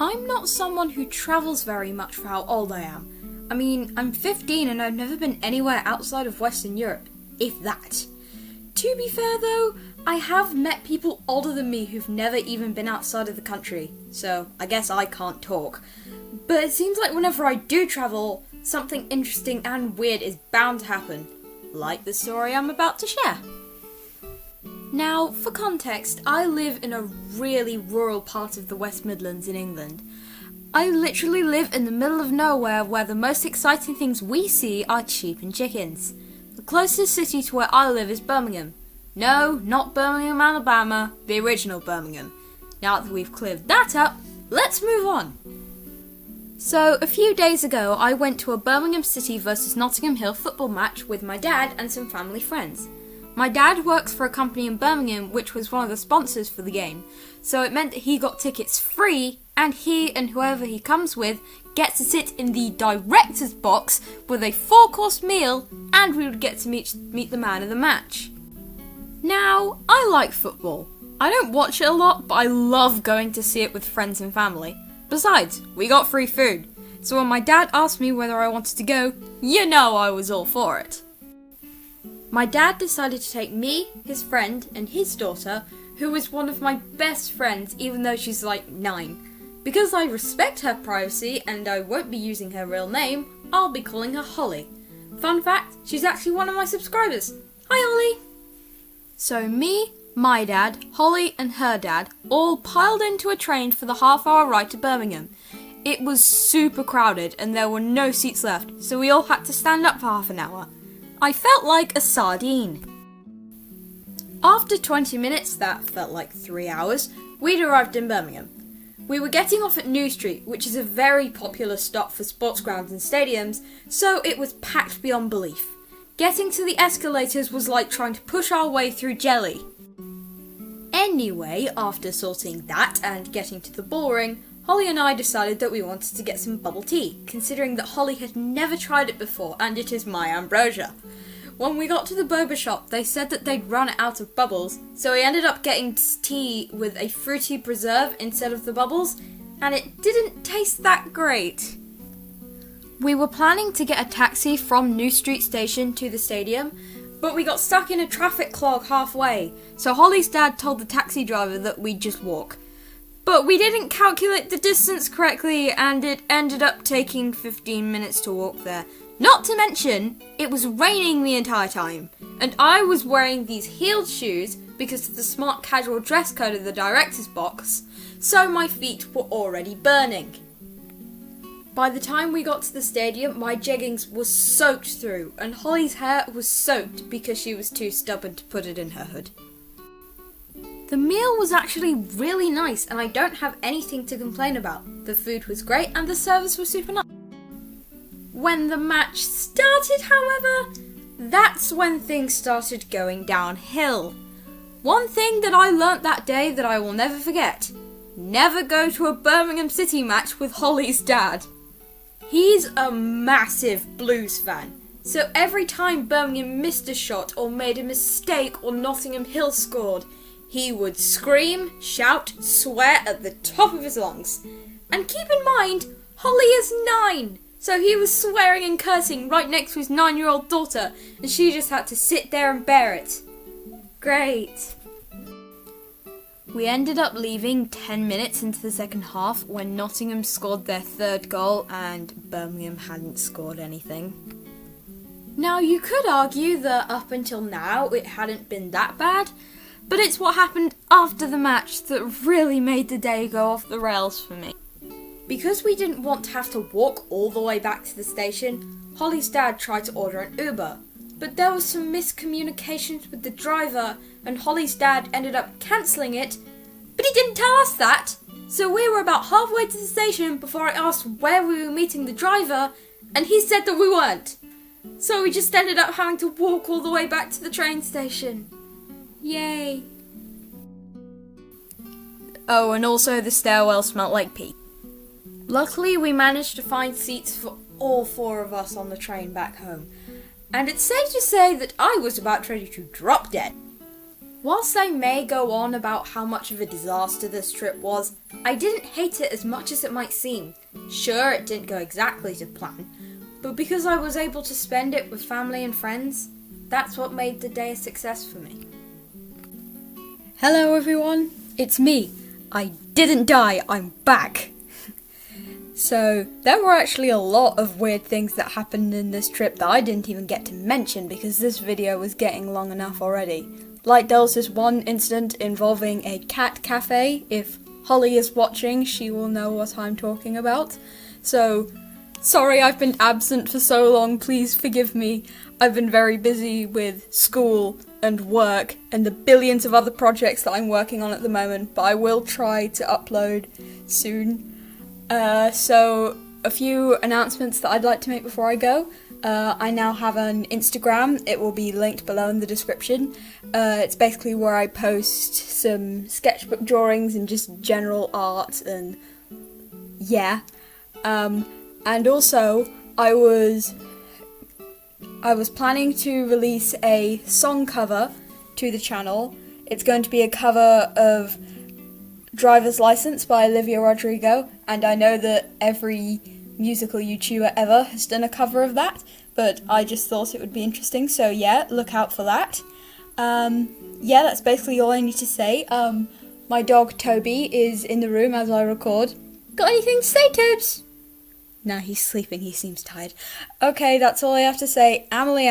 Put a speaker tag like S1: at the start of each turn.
S1: I'm not someone who travels very much for how old I am. I mean, I'm 15 and I've never been anywhere outside of Western Europe, if that. To be fair though, I have met people older than me who've never even been outside of the country, so I guess I can't talk. But it seems like whenever I do travel, something interesting and weird is bound to happen, like the story I'm about to share. Now, for context, I live in a really rural part of the West Midlands in England. I literally live in the middle of nowhere where the most exciting things we see are sheep and chickens. The closest city to where I live is Birmingham. No, not Birmingham, Alabama, the original Birmingham. Now that we've cleared that up, let's move on. So, a few days ago, I went to a Birmingham City versus Nottingham Hill football match with my dad and some family friends. My dad works for a company in Birmingham which was one of the sponsors for the game, so it meant that he got tickets free, and he and whoever he comes with gets to sit in the director's box with a 4-course meal, and we would get to meet the man of the match. Now, I like football. I don't watch it a lot, but I love going to see it with friends and family. Besides, we got free food, so when my dad asked me whether I wanted to go, you know I was all for it. My dad decided to take me, his friend, and his daughter, who is one of my best friends even though she's like 9. Because I respect her privacy and I won't be using her real name, I'll be calling her Holly. Fun fact, she's actually one of my subscribers. Hi Holly! So me, my dad, Holly and her dad all piled into a train for the half-hour ride to Birmingham. It was super crowded and there were no seats left, so we all had to stand up for half an hour. I felt like a sardine. After 20 minutes, that felt like 3 hours, we'd arrived in Birmingham. We were getting off at New Street, which is a very popular stop for sports grounds and stadiums, so it was packed beyond belief. Getting to the escalators was like trying to push our way through jelly. Anyway, after sorting that and getting to the ballroom, Holly and I decided that we wanted to get some bubble tea, considering that Holly had never tried it before and it is my ambrosia. When we got to the boba shop, they said that they'd run out of bubbles, so we ended up getting tea with a fruity preserve instead of the bubbles, and it didn't taste that great. We were planning to get a taxi from New Street Station to the stadium, but we got stuck in a traffic clog halfway, so Holly's dad told the taxi driver that we'd just walk. But we didn't calculate the distance correctly and it ended up taking 15 minutes to walk there. Not to mention, it was raining the entire time. And I was wearing these heeled shoes because of the smart casual dress code of the director's box, so my feet were already burning. By the time we got to the stadium, my jeggings were soaked through and Holly's hair was soaked because she was too stubborn to put it in her hood. The meal was actually really nice and I don't have anything to complain about. The food was great and the service was super nice. When the match started, however, that's when things started going downhill. One thing that I learnt that day that I will never forget: never go to a Birmingham City match with Holly's dad. He's a massive Blues fan, so every time Birmingham missed a shot or made a mistake or Nottingham Hill scored, he would scream, shout, swear at the top of his lungs. And keep in mind, Holly is 9, so he was swearing and cursing right next to his 9-year-old daughter, and she just had to sit there and bear it. Great. We ended up leaving 10 minutes into the second half when Nottingham scored their 3rd goal and Birmingham hadn't scored anything. Now, you could argue that up until now it hadn't been that bad, but it's what happened after the match that really made the day go off the rails for me. Because we didn't want to have to walk all the way back to the station, Holly's dad tried to order an Uber, but there was some miscommunications with the driver and Holly's dad ended up cancelling it, but he didn't tell us that. So we were about halfway to the station before I asked where we were meeting the driver, and he said that we weren't. So we just ended up having to walk all the way back to the train station. Yay. Oh, and also the stairwell smelled like pee. Luckily, we managed to find seats for all 4 of us on the train back home. And it's safe to say that I was about ready to drop dead. Whilst I may go on about how much of a disaster this trip was, I didn't hate it as much as it might seem. Sure, it didn't go exactly to plan, but because I was able to spend it with family and friends, that's what made the day a success for me. Hello everyone, it's me. I didn't die, I'm back. So, there were actually a lot of weird things that happened in this trip that I didn't even get to mention because this video was getting long enough already. Like, there was this one incident involving a cat cafe. If Holly is watching, she will know what I'm talking about. So, sorry I've been absent for so long, please forgive me. I've been very busy with school and work and the billions of other projects that I'm working on at the moment, but I will try to upload soon. So, a few announcements that I'd like to make before I go. I now have an Instagram. It will be linked below in the description. It's basically where I post some sketchbook drawings and just general art and yeah. And also, I was planning to release a song cover to the channel. It's going to be a cover of Driver's License by Olivia Rodrigo, and I know that every musical YouTuber ever has done a cover of that, but I just thought it would be interesting, so yeah, look out for that. Yeah, that's basically all I need to say. My dog Toby is in the room as I record. Got anything to say, Tobes? No, he's sleeping, he seems tired. Okay, that's all I have to say. Emily